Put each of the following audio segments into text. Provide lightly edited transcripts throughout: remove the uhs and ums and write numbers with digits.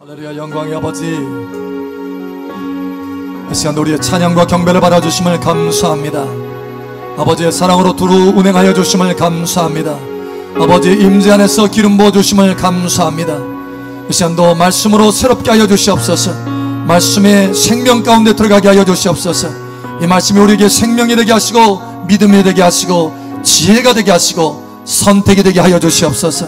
할렐루야. 영광의 아버지, 이 시간 우리의 찬양과 경배를 받아주심을 감사합니다. 아버지의 사랑으로 두루 운행하여 주심을 감사합니다. 아버지 임재 안에서 기름 부어주심을 감사합니다. 이 시간도 말씀으로 새롭게 하여 주시옵소서. 말씀의 생명 가운데 들어가게 하여 주시옵소서. 이 말씀이 우리에게 생명이 되게 하시고 믿음이 되게 하시고 지혜가 되게 하시고 선택이 되게 하여 주시옵소서.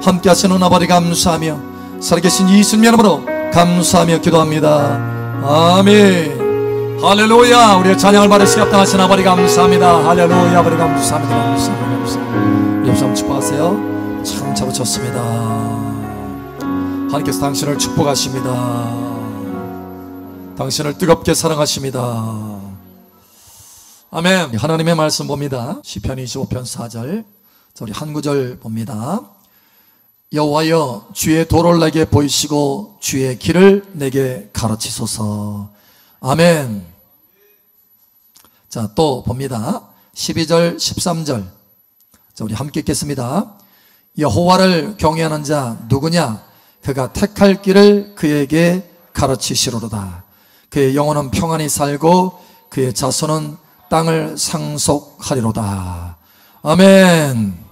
함께 하시는 아버지 감사하며 살아계신 예수님 이름으로 감사하며 기도합니다. 아멘. 할렐루야. 우리의 찬양을 받으시게 합당하신 아버지 감사합니다. 할렐루야. 아버지 감사합니다. 감사합니다. 우리 옆사람 축복하세요. 참 잘 오셨습니다. 하나님께서 당신을 축복하십니다. 당신을 뜨겁게 사랑하십니다. 아멘. 하나님의 말씀 봅니다. 시편 25편 4절. 우리 한 구절 봅니다. 여호와여, 주의 도를 내게 보이시고 주의 길을 내게 가르치소서. 아멘. 자, 또 봅니다. 12절 13절. 자, 우리 함께 읽겠습니다. 여호와를 경외하는 자 누구냐? 그가 택할 길을 그에게 가르치시로로다. 그의 영혼은 평안히 살고 그의 자손은 땅을 상속하리로다. 아멘.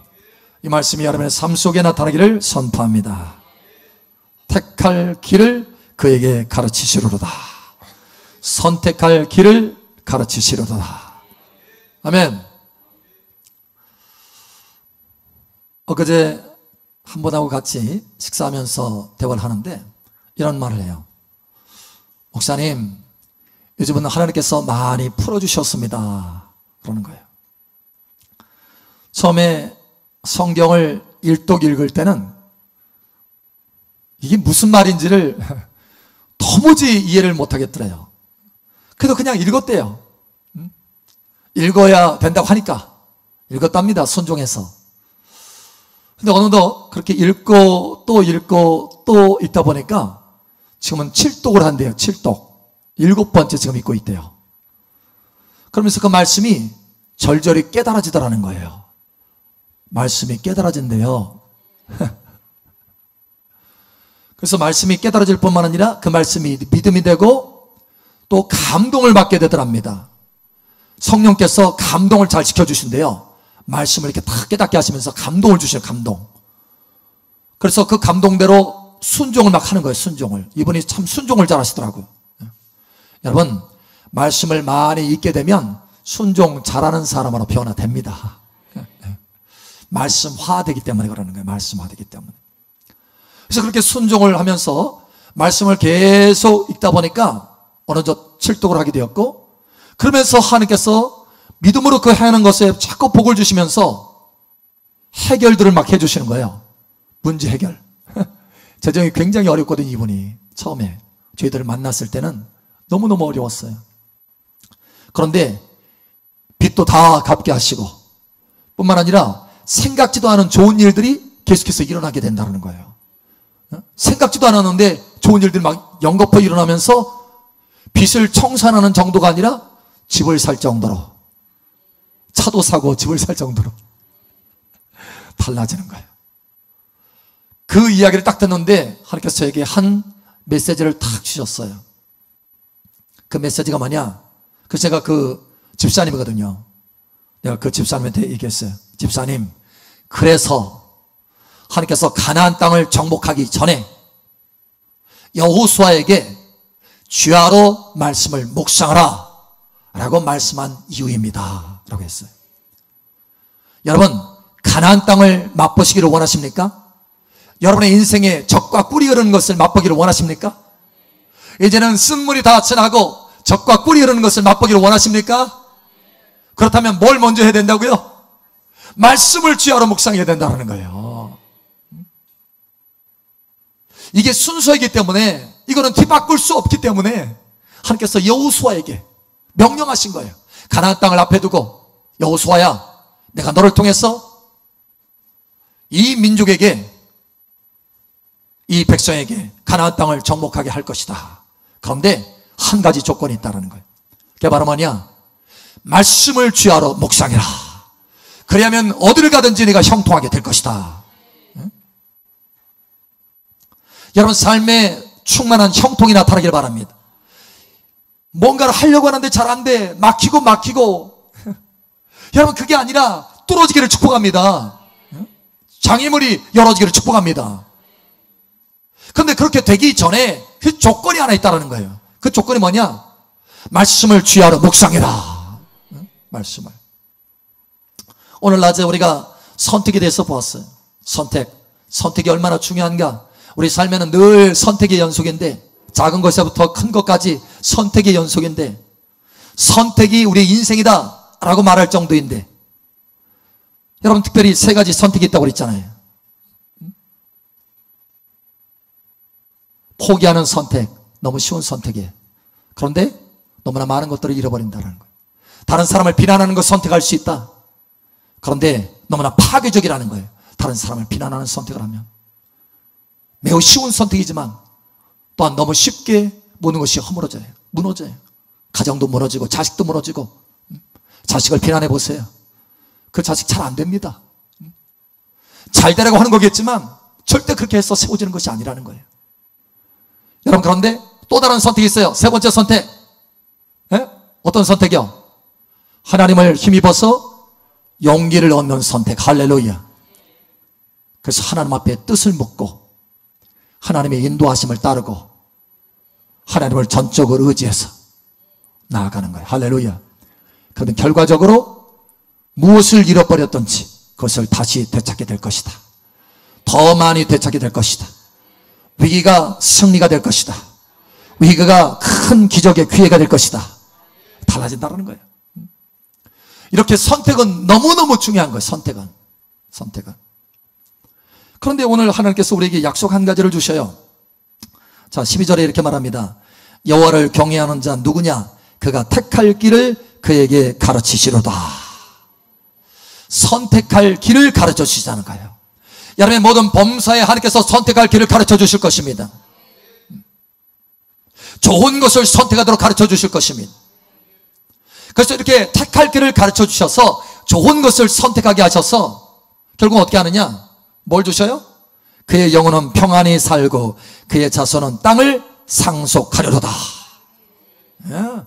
이 말씀이 여러분의 삶 속에 나타나기를 선포합니다. 택할 길을 그에게 가르치시로다. 선택할 길을 가르치시로다. 아멘. 엊그제 한 분하고 같이 식사하면서 대화를 하는데 이런 말을 해요. 목사님, 요즘은 하나님께서 많이 풀어주셨습니다. 그러는 거예요. 처음에 성경을 일독 읽을 때는 이게 무슨 말인지를 도무지 이해를 못하겠더래요. 그래도 그냥 읽었대요. 읽어야 된다고 하니까 읽었답니다. 순종해서. 근데 어느덧 그렇게 읽고 또 읽다 보니까 지금은 7독을 한대요. 7독. 7번째 지금 읽고 있대요. 그러면서 그 말씀이 절절히 깨달아지더라는 거예요. 말씀이 깨달아진대요. 그래서 말씀이 깨달아질 뿐만 아니라 그 말씀이 믿음이 되고 또 감동을 받게 되더랍니다. 성령께서 감동을 잘 지켜주신대요. 말씀을 이렇게 다 깨닫게 하시면서 감동을 주셔요. 감동. 그래서 그 감동대로 순종을 막 하는 거예요. 순종을. 이분이 참 순종을 잘 하시더라고요. 여러분, 말씀을 많이 읽게 되면 순종 잘하는 사람으로 변화됩니다. 말씀화되기 때문에 그러는 거예요. 말씀화되기 때문에. 그래서 그렇게 순종을 하면서 말씀을 계속 읽다 보니까 어느덧 7독을 하게 되었고, 그러면서 하나님께서 믿음으로 그 하는 것에 자꾸 복을 주시면서 해결들을 막 해주시는 거예요. 문제 해결. 재정이 굉장히 어렵거든요. 이분이 처음에 저희들을 만났을 때는 너무너무 어려웠어요. 그런데 빚도 다 갚게 하시고 뿐만 아니라 생각지도 않은 좋은 일들이 계속해서 일어나게 된다는 거예요. 생각지도 않았는데 좋은 일들이 막 연거푸 일어나면서 빚을 청산하는 정도가 아니라 집을 살 정도로, 차도 사고 집을 살 정도로 달라지는 거예요. 그 이야기를 딱 듣는데 하나님께서 저에게 한 메시지를 탁 주셨어요. 그 메시지가 뭐냐? 그래서 제가 그 집사님이거든요. 내가 그 집사님한테 얘기했어요. 집사님, 그래서 하나님께서 가나안 땅을 정복하기 전에 여호수아에게 주야로 말씀을 묵상하라 라고 말씀한 이유입니다 라고 했어요. 여러분, 가나안 땅을 맛보시기를 원하십니까? 여러분의 인생에 적과 꿀이 흐르는 것을 맛보기를 원하십니까? 이제는 쓴물이 다 지나고 적과 꿀이 흐르는 것을 맛보기를 원하십니까? 그렇다면 뭘 먼저 해야 된다고요? 말씀을 주야로 묵상해야 된다는 거예요. 이게 순서이기 때문에, 이거는 뒤바꿀 수 없기 때문에 하나님께서 여호수아에게 명령하신 거예요. 가나안 땅을 앞에 두고, 여호수아야, 내가 너를 통해서 이 민족에게, 이 백성에게 가나안 땅을 정복하게 할 것이다. 그런데 한 가지 조건이 있다는 거예요. 그게 바로 뭐냐? 말씀을 주야로 묵상해라. 그래야면 어디를 가든지 네가 형통하게 될 것이다. 응? 여러분, 삶의 충만한 형통이 나타나길 바랍니다. 뭔가를 하려고 하는데 잘 안 돼. 막히고. 여러분, 그게 아니라 뚫어지기를 축복합니다. 장애물이 열어지기를 축복합니다. 그런데 그렇게 되기 전에 그 조건이 하나 있다는 거예요. 그 조건이 뭐냐? 말씀을 주야로 묵상해라. 말씀을. 오늘 낮에 우리가 선택에 대해서 보았어요. 선택이 얼마나 중요한가. 우리 삶에는 늘 선택의 연속인데, 작은 것에서부터 큰 것까지 선택의 연속인데, 선택이 우리의 인생이다 라고 말할 정도인데, 여러분, 특별히 세 가지 선택이 있다고 그랬잖아요. 포기하는 선택, 너무 쉬운 선택이에요. 그런데 너무나 많은 것들을 잃어버린다는 거예요. 다른 사람을 비난하는 걸 선택할 수 있다. 그런데 너무나 파괴적이라는 거예요. 다른 사람을 비난하는 선택을 하면. 매우 쉬운 선택이지만 또한 너무 쉽게 모든 것이 허물어져요. 무너져요. 가정도 무너지고 자식도 무너지고. 자식을 비난해 보세요. 그 자식 잘 안 됩니다. 잘 되라고 하는 거겠지만 절대 그렇게 해서 세워지는 것이 아니라는 거예요. 여러분, 그런데 또 다른 선택이 있어요. 세 번째 선택. 예? 어떤 선택이요? 하나님을 힘입어서 용기를 얻는 선택. 할렐루야. 그래서 하나님 앞에 뜻을 묻고 하나님의 인도하심을 따르고 하나님을 전적으로 의지해서 나아가는 거예요. 할렐루야. 그러면 결과적으로 무엇을 잃어버렸던지 그것을 다시 되찾게 될 것이다. 더 많이 되찾게 될 것이다. 위기가 승리가 될 것이다. 위기가 큰 기적의 기회가 될 것이다. 달라진다는 거예요. 이렇게 선택은 너무너무 중요한 거예요. 선택은. 그런데 오늘 하나님께서 우리에게 약속 한 가지를 주셔요. 자, 12절에 이렇게 말합니다. 여호와를 경외하는 자 누구냐? 그가 택할 길을 그에게 가르치시로다. 선택할 길을 가르쳐 주시자는 거예요. 여러분의 모든 범사에 하나님께서 선택할 길을 가르쳐 주실 것입니다. 좋은 것을 선택하도록 가르쳐 주실 것입니다. 그래서 이렇게 택할 길을 가르쳐 주셔서 좋은 것을 선택하게 하셔서 결국 어떻게 하느냐? 뭘 주셔요? 그의 영혼은 평안히 살고 그의 자손은 땅을 상속하려도다. 예.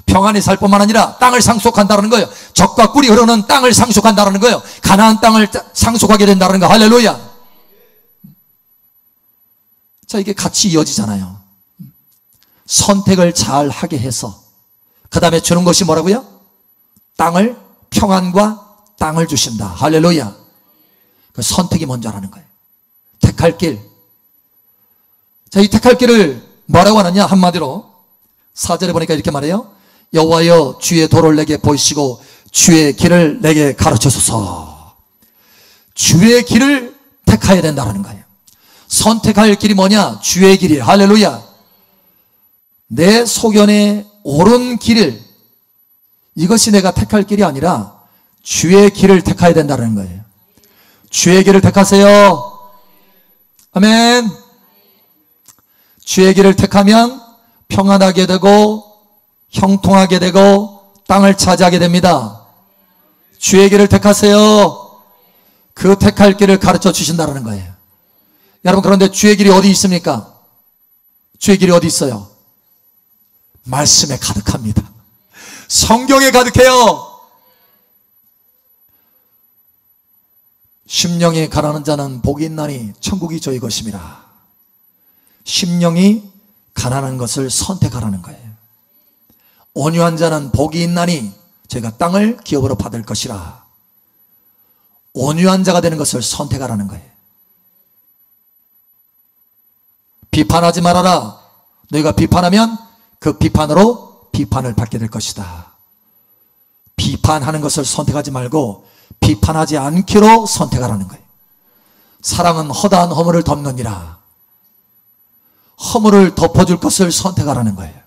평안히 살 뿐만 아니라 땅을 상속한다는 거예요. 젖과 꿀이 흐르는 땅을 상속한다는 거예요. 가나안 땅을 상속하게 된다는 거. 할렐루야. 자, 이게 같이 이어지잖아요. 선택을 잘 하게 해서 그 다음에 주는 것이 뭐라고요? 땅을, 평안과 땅을 주신다. 할렐루야. 그 선택이 먼저라는 거예요. 택할 길. 자, 이 택할 길을 뭐라고 하느냐? 한마디로 4절에 보니까 이렇게 말해요. 여호와여, 주의 도를 내게 보이시고 주의 길을 내게 가르쳐소서. 주의 길을 택해야 된다는 거예요. 선택할 길이 뭐냐? 주의 길이에요. 할렐루야. 내 소견에 옳은 길을, 이것이 내가 택할 길이 아니라 주의 길을 택해야 된다는 거예요. 주의 길을 택하세요. 아멘. 주의 길을 택하면 평안하게 되고 형통하게 되고 땅을 차지하게 됩니다. 주의 길을 택하세요. 그 택할 길을 가르쳐 주신다는 거예요. 여러분, 그런데 주의 길이 어디 있습니까? 주의 길이 어디 있어요? 말씀에 가득합니다. 성경에 가득해요. 심령이 가난한 자는 복이 있나니 천국이 저희 것임이라. 심령이 가난한 것을 선택하라는 거예요. 온유한 자는 복이 있나니 저희가 땅을 기업으로 받을 것이라. 온유한 자가 되는 것을 선택하라는 거예요. 비판하지 말아라. 너희가 비판하면 그 비판으로 비판을 받게 될 것이다. 비판하는 것을 선택하지 말고 비판하지 않기로 선택하라는 거예요. 사랑은 허다한 허물을 덮느니라. 허물을 덮어줄 것을 선택하라는 거예요.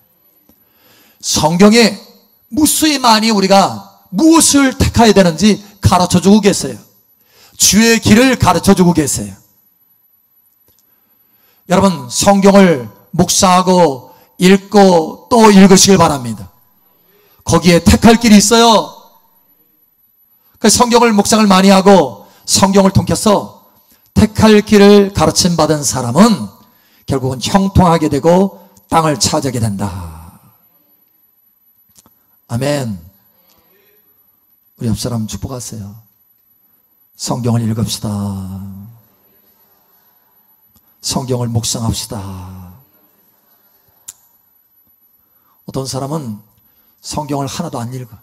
성경에 무수히 많이 우리가 무엇을 택해야 되는지 가르쳐주고 계세요. 주의 길을 가르쳐주고 계세요. 여러분, 성경을 묵상하고 읽고 또 읽으시길 바랍니다. 거기에 택할 길이 있어요. 그 성경을 묵상을 많이 하고 성경을 통해서 택할 길을 가르침 받은 사람은 결국은 형통하게 되고 땅을 차지하게 된다. 아멘. 우리 옆 사람 축복하세요. 성경을 읽읍시다. 성경을 묵상합시다. 어떤 사람은 성경을 하나도 안 읽어.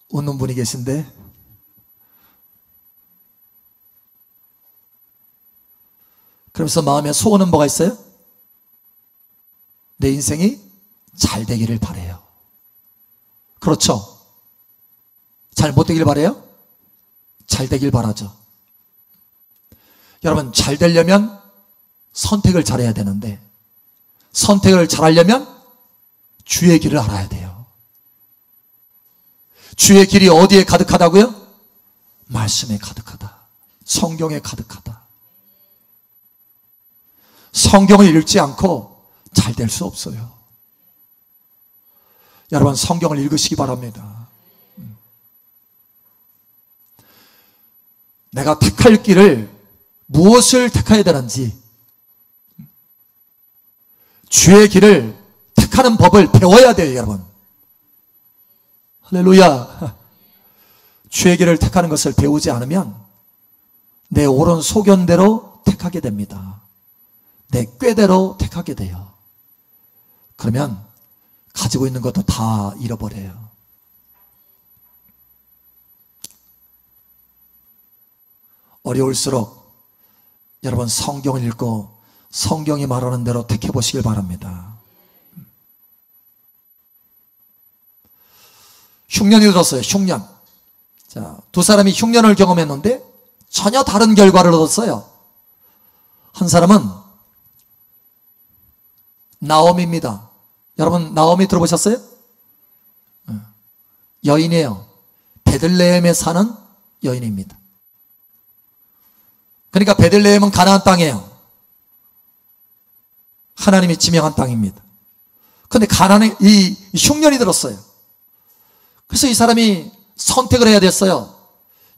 웃는 분이 계신데, 그러면서 마음에 소원은 뭐가 있어요? 내 인생이 잘 되기를 바라요. 그렇죠? 잘 못 되길 바라요? 잘 되길 바라죠. 여러분, 잘 되려면 선택을 잘해야 되는데, 선택을 잘하려면 주의 길을 알아야 돼요. 주의 길이 어디에 가득하다고요? 말씀에 가득하다. 성경에 가득하다. 성경을 읽지 않고 잘 될 수 없어요. 여러분, 성경을 읽으시기 바랍니다. 내가 택할 길을 무엇을 택해야 되는지, 주의 길을 택하는 법을 배워야 돼요, 여러분. 할렐루야. 주의 길을 택하는 것을 배우지 않으면 내 옳은 소견대로 택하게 됩니다. 내 꾀대로 택하게 돼요. 그러면 가지고 있는 것도 다 잃어버려요. 어려울수록 여러분, 성경을 읽고 성경이 말하는 대로 택해 보시길 바랍니다. 흉년이 들었어요. 흉년. 자, 두 사람이 흉년을 경험했는데 전혀 다른 결과를 얻었어요. 한 사람은 나오미입니다. 여러분, 나오미 들어보셨어요? 여인이에요. 베들레헴에 사는 여인입니다. 그러니까 베들레헴은 가나안 땅이에요. 하나님이 지명한 땅입니다. 그런데 가나안에 이 흉년이 들었어요. 그래서 이 사람이 선택을 해야 됐어요.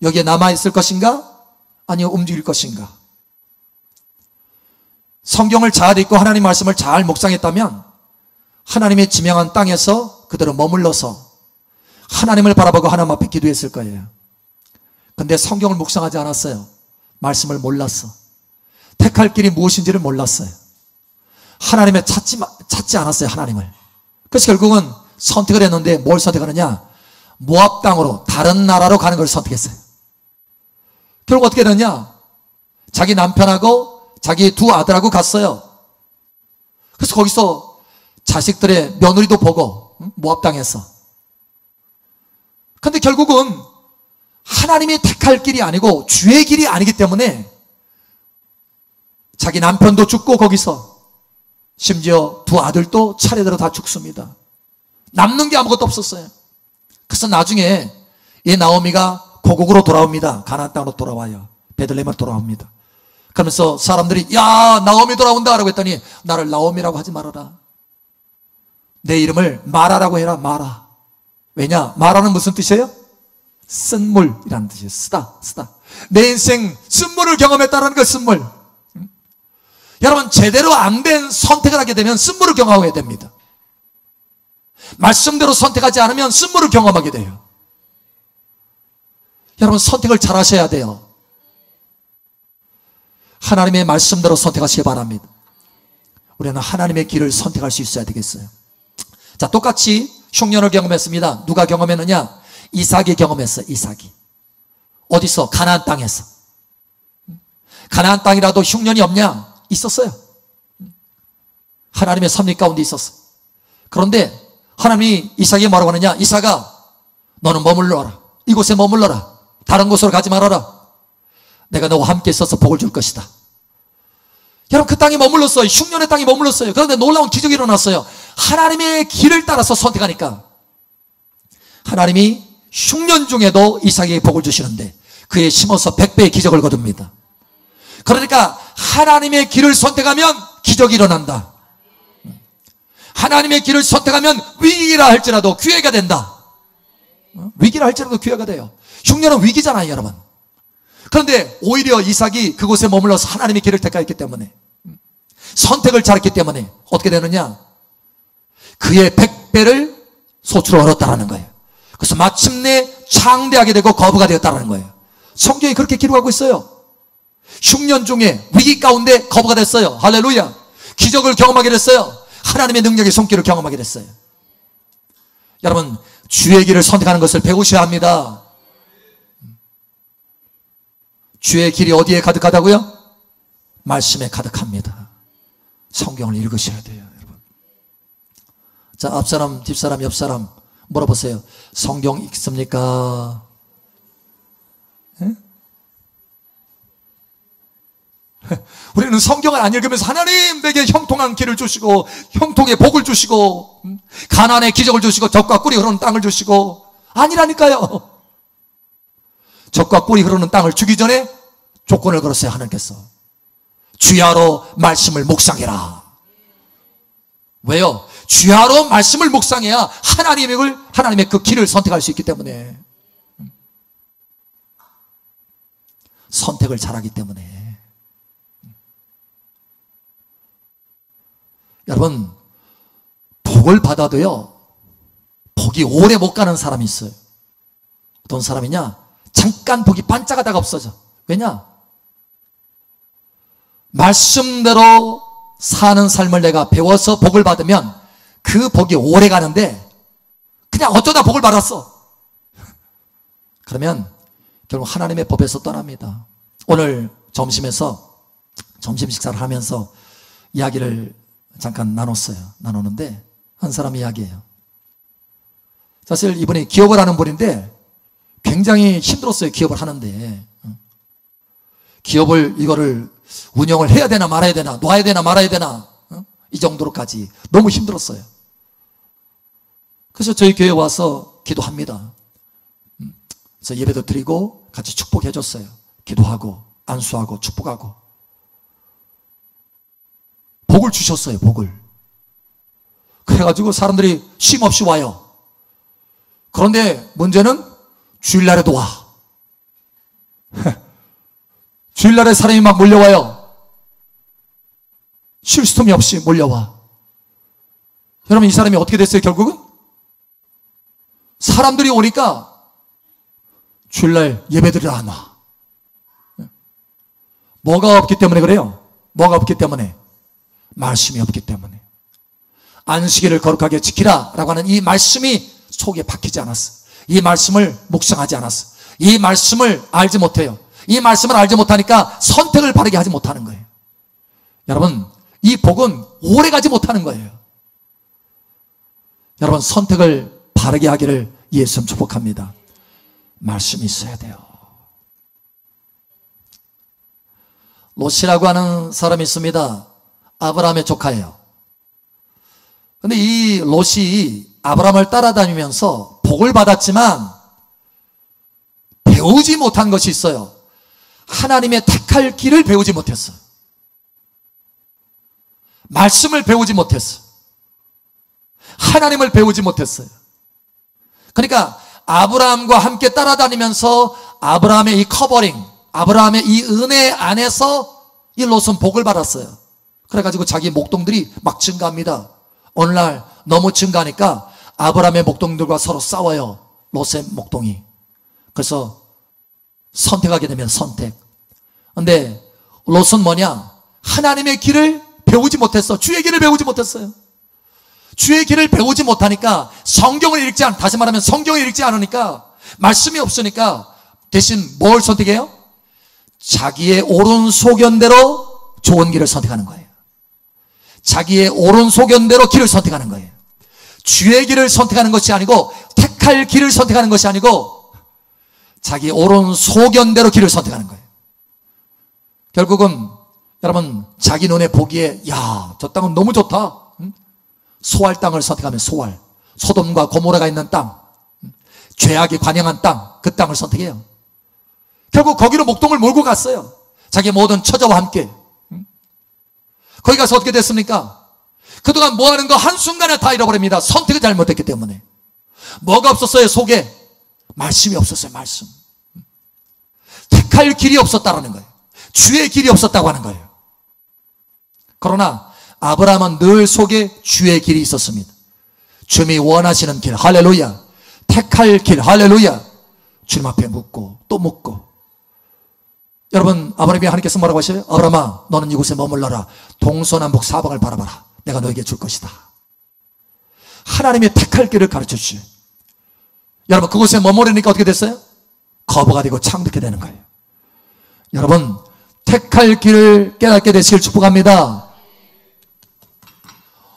여기에 남아있을 것인가? 아니면 움직일 것인가? 성경을 잘 읽고 하나님 말씀을 잘 묵상했다면 하나님의 지명한 땅에서 그대로 머물러서 하나님을 바라보고 하나님 앞에 기도했을 거예요. 그런데 성경을 묵상하지 않았어요. 말씀을 몰랐어. 택할 길이 무엇인지를 몰랐어요. 하나님을 찾지 않았어요, 하나님을. 그래서 결국은 선택을 했는데 뭘 선택하느냐? 모압 땅으로, 다른 나라로 가는 걸 선택했어요. 결국 어떻게 됐냐? 자기 남편하고 자기 두 아들하고 갔어요. 그래서 거기서 자식들의 며느리도 보고, 모압 땅에서. 근데 결국은 하나님이 택할 길이 아니고 주의 길이 아니기 때문에 자기 남편도 죽고 거기서 심지어 두 아들도 차례대로 다 죽습니다. 남는 게 아무것도 없었어요. 그래서 나중에 이 나오미가 고국으로 돌아옵니다. 가나안 땅으로 돌아와요. 베들레헴으로 돌아옵니다. 그러면서 사람들이 야, 나오미 돌아온다 라고 했더니 나를 나오미라고 하지 말아라. 내 이름을 마라라고 해라. 마라. 왜냐? 마라는 무슨 뜻이에요? 쓴물이라는 뜻이에요. 쓰다. 내 인생 쓴물을 경험했다는 거, 쓴물. 여러분, 제대로 안 된 선택을 하게 되면 쓴물을 경험하게 됩니다. 말씀대로 선택하지 않으면 쓴물을 경험하게 돼요. 여러분, 선택을 잘 하셔야 돼요. 하나님의 말씀대로 선택하시기 바랍니다. 우리는 하나님의 길을 선택할 수 있어야 되겠어요. 자, 똑같이 흉년을 경험했습니다. 누가 경험했느냐? 이삭이 경험했어요. 이삭이. 어디서? 가나안 땅에서. 가나안 땅이라도 흉년이 없냐? 있었어요. 하나님의 섭리 가운데 있었어. 그런데 하나님이 이삭에게 뭐라고 하느냐? 이삭아, 너는 머물러라. 이곳에 머물러라. 다른 곳으로 가지 말아라. 내가 너와 함께 있어서 복을 줄 것이다. 여러분, 그 땅에 머물렀어요. 흉년의 땅에 머물렀어요. 그런데 놀라운 기적이 일어났어요. 하나님의 길을 따라서 선택하니까 하나님이 흉년 중에도 이삭에게 복을 주시는데 그에 심어서 100배의 기적을 거둡니다. 그러니까 하나님의 길을 선택하면 기적이 일어난다. 하나님의 길을 선택하면 위기라 할지라도 기회가 된다. 위기라 할지라도 기회가 돼요. 흉년은 위기잖아요, 여러분. 그런데 오히려 이삭이 그곳에 머물러서 하나님의 길을 택하였기 때문에, 선택을 잘했기 때문에 어떻게 되느냐? 그의 100배를 소출을 얻었다라는 거예요. 그래서 마침내 창대하게 되고 거부가 되었다라는 거예요. 성경이 그렇게 기록하고 있어요. 흉년 중에 위기 가운데 거부가 됐어요. 할렐루야. 기적을 경험하게 됐어요. 하나님의 능력의 손길을 경험하게 됐어요. 여러분, 주의 길을 선택하는 것을 배우셔야 합니다. 주의 길이 어디에 가득하다고요? 말씀에 가득합니다. 성경을 읽으셔야 돼요, 여러분. 자, 앞사람, 뒷사람, 옆사람 물어보세요. 성경 읽습니까? 예? 우리는 성경을 안 읽으면서 하나님 내게 형통한 길을 주시고 형통의 복을 주시고 가난의 기적을 주시고 젖과 꿀이 흐르는 땅을 주시고, 아니라니까요. 젖과 꿀이 흐르는 땅을 주기 전에 조건을 걸었어요. 하나님께서 주야로 말씀을 묵상해라. 왜요? 주야로 말씀을 묵상해야 하나님의 그 길을 선택할 수 있기 때문에, 선택을 잘하기 때문에. 여러분, 복을 받아도요, 복이 오래 못 가는 사람이 있어요. 어떤 사람이냐? 잠깐 복이 반짝하다가 없어져. 왜냐? 말씀대로 사는 삶을 내가 배워서 복을 받으면 그 복이 오래 가는데, 그냥 어쩌다 복을 받았어. 그러면 결국 하나님의 법에서 떠납니다. 오늘 점심에서 점심 식사를 하면서 이야기를 잠깐 나눴는데, 한 사람 이야기예요. 사실 이분이 기업을 하는 분인데 굉장히 힘들었어요. 기업을 하는데 이거를 운영을 해야 되나 말아야 되나, 놔야 되나 말아야 되나, 이 정도로까지 너무 힘들었어요. 그래서 저희 교회에 와서 기도합니다. 그래서 예배도 드리고 같이 축복해 줬어요. 기도하고 안수하고 축복하고 복을 주셨어요. 복을. 그래가지고 사람들이 쉼 없이 와요. 그런데 문제는 주일날에도 와. 주일날에 사람이 막 몰려와요. 쉴 틈이 없이 몰려와. 여러분, 이 사람이 어떻게 됐어요? 결국은 사람들이 오니까 주일날 예배드리러 안 와. 뭐가 없기 때문에 그래요? 뭐가 없기 때문에? 말씀이 없기 때문에. 안식일을 거룩하게 지키라 라고 하는 이 말씀이 속에 박히지 않았어. 이 말씀을 묵상하지 않았어. 이 말씀을 알지 못해요. 이 말씀을 알지 못하니까 선택을 바르게 하지 못하는 거예요. 여러분, 이 복은 오래 가지 못하는 거예요. 여러분, 선택을 바르게 하기를 예수님 축복합니다. 말씀이 있어야 돼요. 롯이라고 하는 사람이 있습니다. 아브라함의 조카예요. 근데 이 롯이 아브라함을 따라다니면서 복을 받았지만 배우지 못한 것이 있어요. 하나님의 택할 길을 배우지 못했어요. 말씀을 배우지 못했어요. 하나님을 배우지 못했어요. 그러니까 아브라함과 함께 따라다니면서 아브라함의 이 커버링, 아브라함의 이 은혜 안에서 이 롯은 복을 받았어요. 그래가지고 자기 목동들이 막 증가합니다. 오늘날 너무 증가하니까 아브라함의 목동들과 서로 싸워요. 롯의 목동이. 그래서 선택하게 되면 선택. 근데 롯은 뭐냐? 하나님의 길을 배우지 못했어. 주의 길을 배우지 못했어요. 주의 길을 배우지 못하니까 다시 말하면 성경을 읽지 않으니까, 말씀이 없으니까 대신 뭘 선택해요? 자기의 옳은 소견대로 좋은 길을 선택하는 거예요. 자기의 옳은 소견대로 길을 선택하는 거예요. 주의 길을 선택하는 것이 아니고, 택할 길을 선택하는 것이 아니고, 자기 옳은 소견대로 길을 선택하는 거예요. 결국은 여러분, 자기 눈에 보기에 야, 저 땅은 너무 좋다. 소알 땅을 선택하면 소알, 소돔과 고모라가 있는 땅, 죄악이 관영한 땅, 그 땅을 선택해요. 결국 거기로 목동을 몰고 갔어요. 자기 모든 처자와 함께. 거기 가서 어떻게 됐습니까? 그동안 뭐 하는 거 한순간에 다 잃어버립니다. 선택을 잘못했기 때문에. 뭐가 없었어요? 속에 말씀이 없었어요. 말씀. 택할 길이 없었다라는 거예요. 주의 길이 없었다고 하는 거예요. 그러나 아브라함은 늘 속에 주의 길이 있었습니다. 주님이 원하시는 길, 할렐루야. 택할 길, 할렐루야. 주님 앞에 묻고 또 묻고. 여러분, 아브라함이 하나님께서 뭐라고 하셔요? 아브라함아, 너는 이곳에 머물러라. 동서남북 사방을 바라봐라. 내가 너에게 줄 것이다. 하나님의 택할 길을 가르쳐 주시요. 여러분, 그곳에 머무르니까 어떻게 됐어요? 거부가 되고 창득게 되는 거예요. 여러분, 택할 길을 깨닫게 되시길 축복합니다.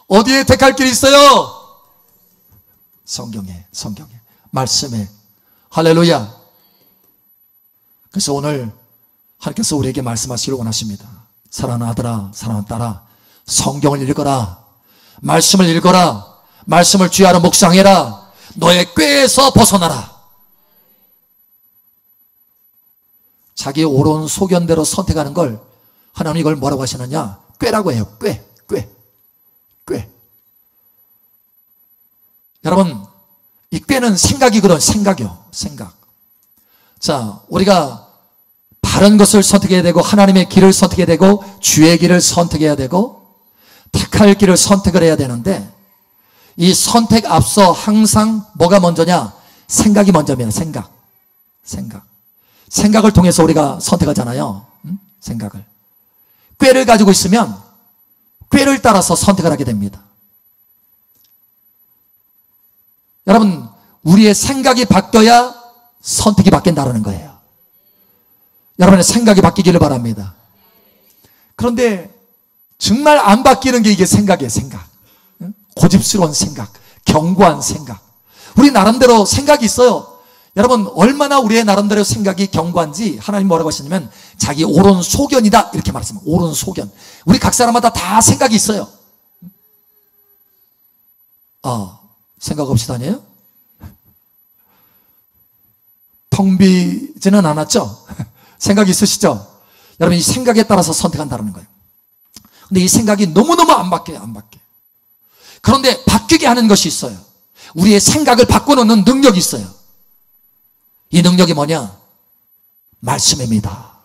어디에 택할 길이 있어요? 성경에, 말씀에. 할렐루야. 그래서 오늘 하나님께서 우리에게 말씀하시기를 원하십니다. 사랑하는 아들아, 사랑하는 딸아, 성경을 읽어라. 말씀을 읽어라. 말씀을 주야로 묵상해라. 너의 꾀에서 벗어나라. 자기 옳은 소견대로 선택하는 걸 하나님 이걸 뭐라고 하시느냐? 꾀라고 해요. 꾀. 여러분, 이 꾀는 생각이거든. 생각이요. 생각. 자, 우리가 바른 것을 선택해야 되고 하나님의 길을 선택해야 되고 주의 길을 선택해야 되고 택할 길을 선택을 해야 되는데 이 선택 앞서 항상 뭐가 먼저냐? 생각이 먼저입니다. 생각을 통해서 우리가 선택하잖아요. 생각을. 꾀를 가지고 있으면 꾀를 따라서 선택을 하게 됩니다. 여러분, 우리의 생각이 바뀌어야 선택이 바뀐다는 거예요. 여러분의 생각이 바뀌기를 바랍니다. 그런데 정말 안 바뀌는 게 이게 생각이에요. 생각. 고집스러운 생각, 견고한 생각. 우리 나름대로 생각이 있어요. 여러분, 얼마나 우리의 나름대로 생각이 견고한지 하나님 뭐라고 하시냐면 자기 옳은 소견이다 이렇게 말했습니다. 옳은 소견. 우리 각 사람마다 다 생각이 있어요. 생각 없이 다녀요? 텅 비지는 않았죠? 생각이 있으시죠? 여러분, 이 생각에 따라서 선택한다는 거예요. 근데 이 생각이 너무너무 안 바뀌어요. 그런데 바뀌게 하는 것이 있어요. 우리의 생각을 바꿔놓는 능력이 있어요. 이 능력이 뭐냐? 말씀입니다.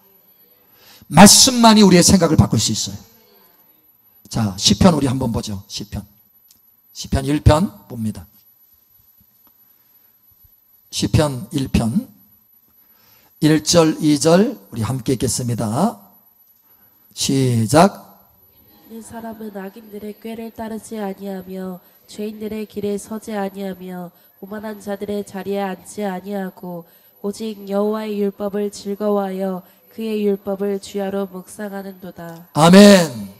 말씀만이 우리의 생각을 바꿀 수 있어요. 자, 시편 우리 한번 보죠. 시편 1편 봅니다. 시편 1편 1절 2절 우리 함께 읽겠습니다. 시작. 이 사람은 악인들의 꾀를 따르지 아니하며 죄인들의 길에 서지 아니하며 오만한 자들의 자리에 앉지 아니하고 오직 여호와의 율법을 즐거워하여 그의 율법을 주야로 묵상하는도다. 아멘.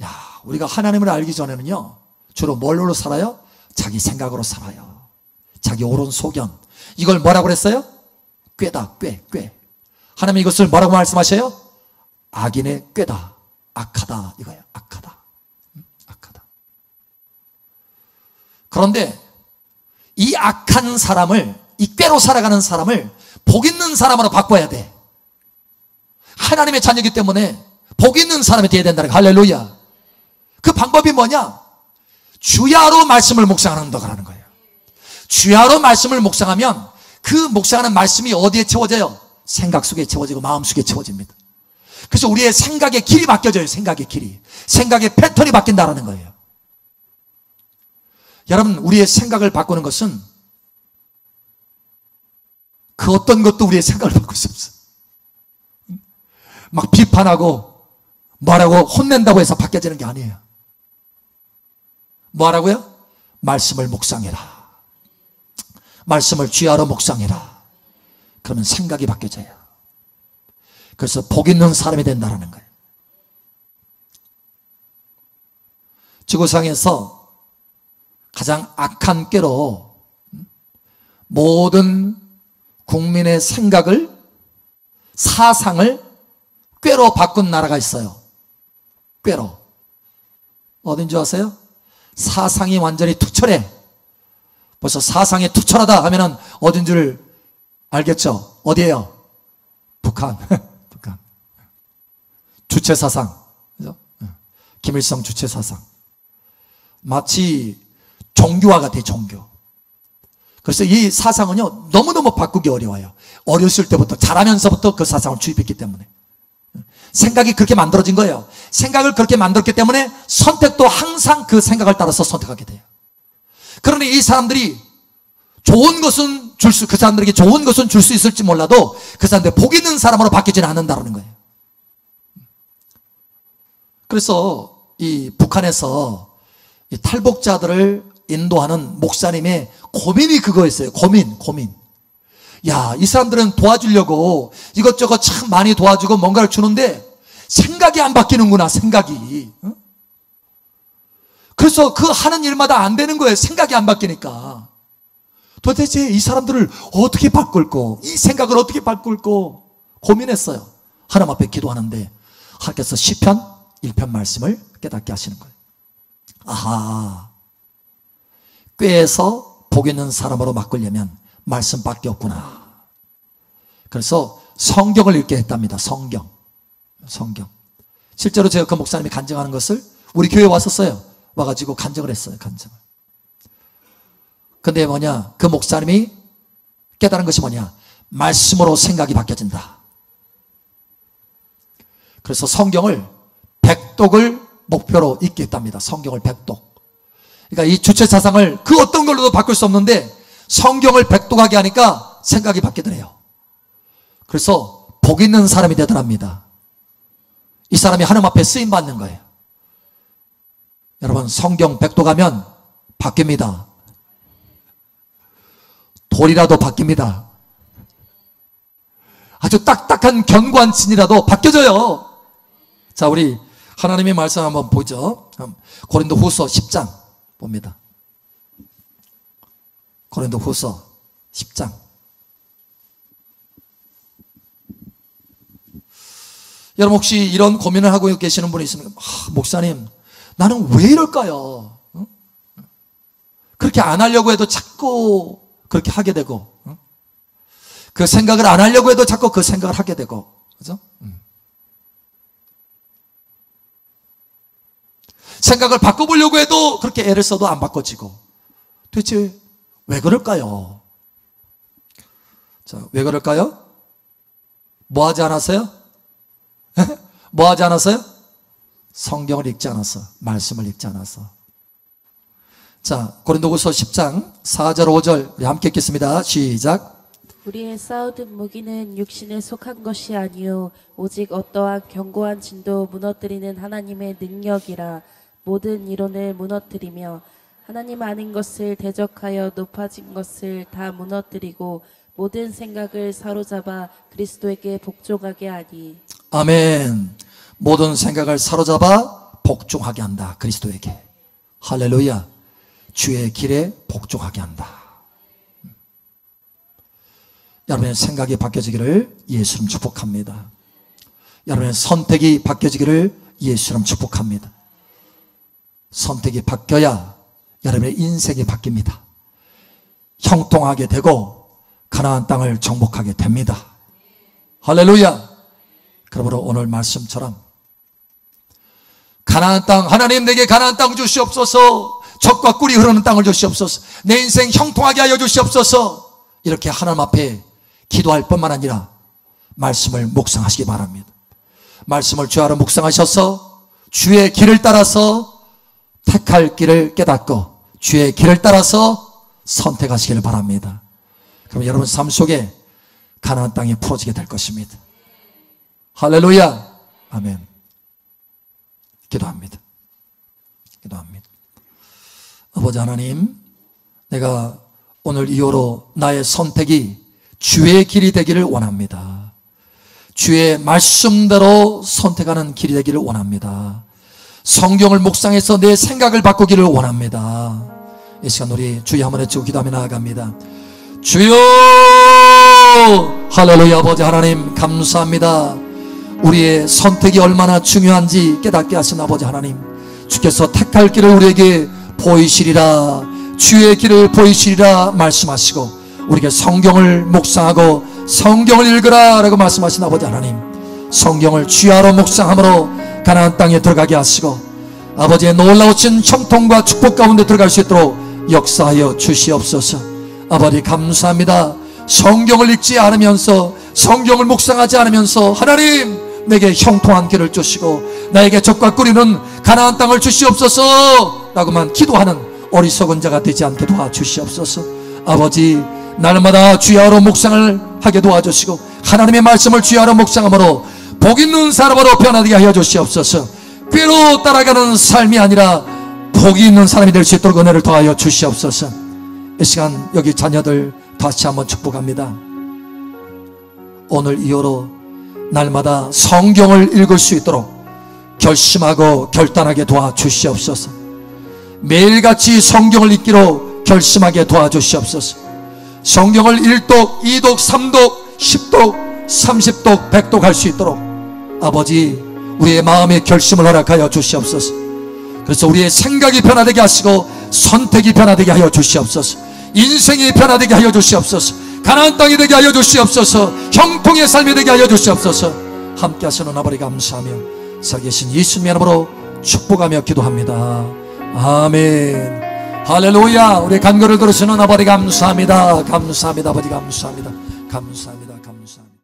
야, 우리가 하나님을 알기 전에는요, 주로 뭘로 살아요? 자기 생각으로 살아요. 자기 옳은 소견. 이걸 뭐라고 그랬어요? 꾀다, 꾀. 하나님 이것을 뭐라고 말씀하셔요? 악인의 꾀다. 악하다 이거예요. 악하다. 그런데 이 악한 사람을, 이 꾀로 살아가는 사람을 복 있는 사람으로 바꿔야 돼. 하나님의 자녀이기 때문에 복 있는 사람이 되어야 된다는 거예요. 할렐루야. 그 방법이 뭐냐? 주야로 말씀을 묵상하는 거예요. 주야로 말씀을 묵상하면 그 묵상하는 말씀이 어디에 채워져요? 생각 속에 채워지고 마음 속에 채워집니다. 그래서 우리의 생각의 길이 바뀌어져요. 생각의 패턴이 바뀐다는 거예요. 여러분, 우리의 생각을 바꾸는 것은 그 어떤 것도 우리의 생각을 바꿀 수 없어요. 막 비판하고 뭐라고 혼낸다고 해서 바뀌어지는 게 아니에요. 뭐라고요? 말씀을 묵상해라. 말씀을 주야로 묵상해라. 그러면 생각이 바뀌어져요. 그래서 복 있는 사람이 된다는 거예요. 지구상에서 가장 악한 꾀로 모든 국민의 생각을, 사상을 꾀로 바꾼 나라가 있어요. 꾀로. 어딘 줄 아세요? 사상이 완전히 투철해. 벌써 사상이 투철하다 하면은 어딘 줄 알겠죠? 어디예요? 북한. 북한. 주체사상. 그죠? 김일성 주체사상. 마치 종교화 같아, 종교. 그래서 이 사상은요, 너무너무 바꾸기 어려워요. 어렸을 때부터, 자라면서부터 그 사상을 주입했기 때문에. 생각이 그렇게 만들어진 거예요. 생각을 그렇게 만들었기 때문에 선택도 항상 그 생각을 따라서 선택하게 돼요. 그러니 이 사람들이 그 사람들에게 좋은 것은 줄 수 있을지 몰라도 그 사람들이 복 있는 사람으로 바뀌지는 않는다는 거예요. 그래서 이 북한에서 이 탈북자들을 인도하는 목사님의 고민이 그거였어요. 고민. 야, 이 사람들은 도와주려고 이것저것 참 많이 도와주고 뭔가를 주는데 생각이 안 바뀌는구나, 생각이. 그래서 그 하는 일마다 안 되는 거예요. 생각이 안 바뀌니까. 도대체 이 사람들을 어떻게 바꿀고, 이 생각을 어떻게 바꿀고 고민했어요. 하나님 앞에 기도하는데 하나님께서 시편 1편 말씀을 깨닫게 하시는 거예요. 아하, 꾀에서 복 있는 사람으로 바꾸려면 말씀밖에 없구나. 그래서 성경을 읽게 했답니다. 성경. 실제로 제가 그 목사님이 간증하는 것을 우리 교회에 왔었어요. 와가지고 간증을 했어요. 간증을. 근데 뭐냐, 그 목사님이 깨달은 것이 뭐냐, 말씀으로 생각이 바뀌어진다. 그래서 성경을 100독을 목표로 읽게 했답니다. 성경을 100독. 그러니까 이 주체 사상을 그 어떤 걸로도 바꿀 수 없는데 성경을 100독하게 하니까 생각이 바뀌더래요. 그래서 복 있는 사람이 되더랍니다. 이 사람이 하나님 앞에 쓰임받는 거예요. 여러분, 성경 100독하면 바뀝니다. 돌이라도 바뀝니다. 아주 딱딱한 견고한 진이라도 바뀌어져요. 자, 우리 하나님의 말씀 한번 보죠. 고린도후서 10장 봅니다. 고린도후서 10장. 여러분, 혹시 이런 고민을 하고 계시는 분이 있습니까? 목사님, 나는 왜 이럴까요? 그렇게 안 하려고 해도 자꾸 그렇게 하게 되고, 그 생각을 안 하려고 해도 자꾸 그 생각을 하게 되고, 그죠? 생각을 바꿔보려고 해도 그렇게 애를 써도 안 바꿔지고, 도대체 왜 그럴까요? 자, 왜 그럴까요? 뭐 하지 않았어요? 뭐 하지 않았어요? 성경을 읽지 않았어. 말씀을 읽지 않았어. 자, 고린도후서 10장 4절 5절 우리 함께 읽겠습니다. 시작. 우리의 싸우던 무기는 육신에 속한 것이 아니요 오직 어떠한 견고한 진도 무너뜨리는 하나님의 능력이라. 모든 이론을 무너뜨리며 하나님 아닌 것을 대적하여 높아진 것을 다 무너뜨리고 모든 생각을 사로잡아 그리스도에게 복종하게 하니. 아멘. 모든 생각을 사로잡아 복종하게 한다. 그리스도에게. 할렐루야. 주의 길에 복종하게 한다. 여러분의 생각이 바뀌어지기를 예수님 축복합니다. 여러분의 선택이 바뀌어지기를 예수님 축복합니다. 선택이 바뀌어야 여러분의 인생이 바뀝니다. 형통하게 되고 가나안 땅을 정복하게 됩니다. 할렐루야. 그러므로 오늘 말씀처럼 가나안 땅, 하나님 내게 가나안 땅 주시옵소서, 젖과 꿀이 흐르는 땅을 주시옵소서, 내 인생 형통하게 하여 주시옵소서, 이렇게 하나님 앞에 기도할 뿐만 아니라 말씀을 묵상하시기 바랍니다. 말씀을 주하러 묵상하셔서 주의 길을 따라서 택할 길을 깨닫고 주의 길을 따라서 선택하시기를 바랍니다. 그럼 여러분 삶 속에 가나안 땅이 풀어지게 될 것입니다. 할렐루야. 아멘. 기도합니다. 아버지 하나님, 내가 오늘 이후로 나의 선택이 주의 길이 되기를 원합니다. 주의 말씀대로 선택하는 길이 되기를 원합니다. 성경을 묵상해서 내 생각을 바꾸기를 원합니다. 이 시간 우리 주의 한번 외치고 기도하며 나아갑니다. 주여, 할렐루야. 아버지 하나님 감사합니다. 우리의 선택이 얼마나 중요한지 깨닫게 하신 아버지 하나님, 주께서 택할 길을 우리에게 보이시리라, 주의 길을 보이시리라 말씀하시고 우리에게 성경을 묵상하고 성경을 읽으라 라고 말씀하신 아버지 하나님, 성경을 주야로 묵상함으로 가나안 땅에 들어가게 하시고 아버지의 놀라우신 형통과 축복 가운데 들어갈 수 있도록 역사하여 주시옵소서. 아버지 감사합니다. 성경을 읽지 않으면서, 성경을 묵상하지 않으면서 하나님 내게 형통한 길을 주시고 나에게 젖과 꿀이는 가나안 땅을 주시옵소서 라고만 기도하는 어리석은 자가 되지 않게 도와주시옵소서. 아버지 날마다 주야로 묵상을 하게 도와주시고 하나님의 말씀을 주야로 묵상함으로 복 있는 사람으로 변화되게 하여 주시옵소서. 꾀로 따라가는 삶이 아니라 복이 있는 사람이 될 수 있도록 은혜를 더하여 주시옵소서. 이 시간 여기 자녀들 다시 한번 축복합니다. 오늘 이후로 날마다 성경을 읽을 수 있도록 결심하고 결단하게 도와주시옵소서. 매일같이 성경을 읽기로 결심하게 도와주시옵소서. 성경을 1독, 2독, 3독, 10독, 30독, 100독 할 수 있도록 아버지 우리의 마음의 결심을 허락하여 주시옵소서. 그래서 우리의 생각이 변화되게 하시고 선택이 변화되게 하여 주시옵소서. 인생이 변화되게 하여 주시옵소서. 가나안 땅이 되게 하여 주시옵소서. 형통의 삶이 되게 하여 주시옵소서. 함께 하시는 아버지 감사하며 살아계신 예수님의 이름으로 축복하며 기도합니다. 아멘. 할렐루야. 우리 간구를 들으시는 아버지 감사합니다. 감사합니다. 아버지 감사합니다. 감사합니다.